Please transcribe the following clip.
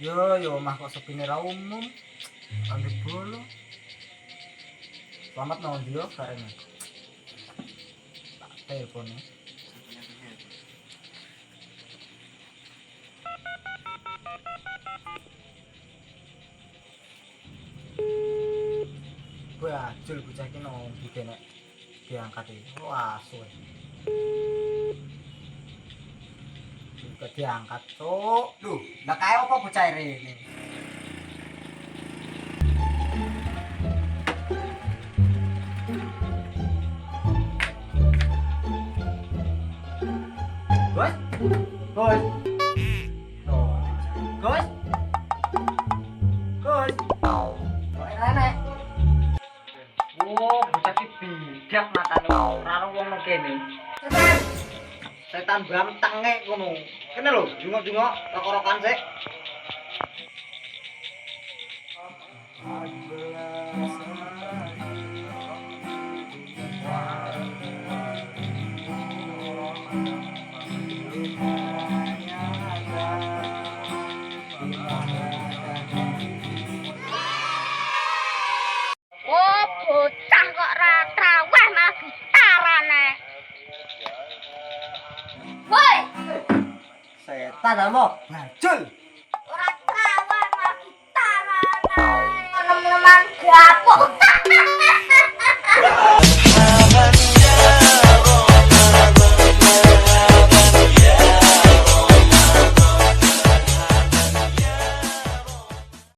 Yo omah kok sepine ra umum. Ambil bolo. Selamat nang ndi yo karene. Tak telepone. Wah, jul bocah iki nang ndi nek diangkat iki. Wah, suwe. Juga diangkat, Cuk. Loh, lah kae apa bocah rene? Gus? Gus. Tuh. Gus. Gus. Kok rene? Oh, bocah iki bidak matane ora wong nang kene. Setan bantenge ngono. Kene lho, jungok-jungok rokok-rokokan sik. Oh, bocah kok ra traweh malah gitarane. Woi, Setan amo, bajul. ora traweh malah gitarane. Nemen-nemen gapuk.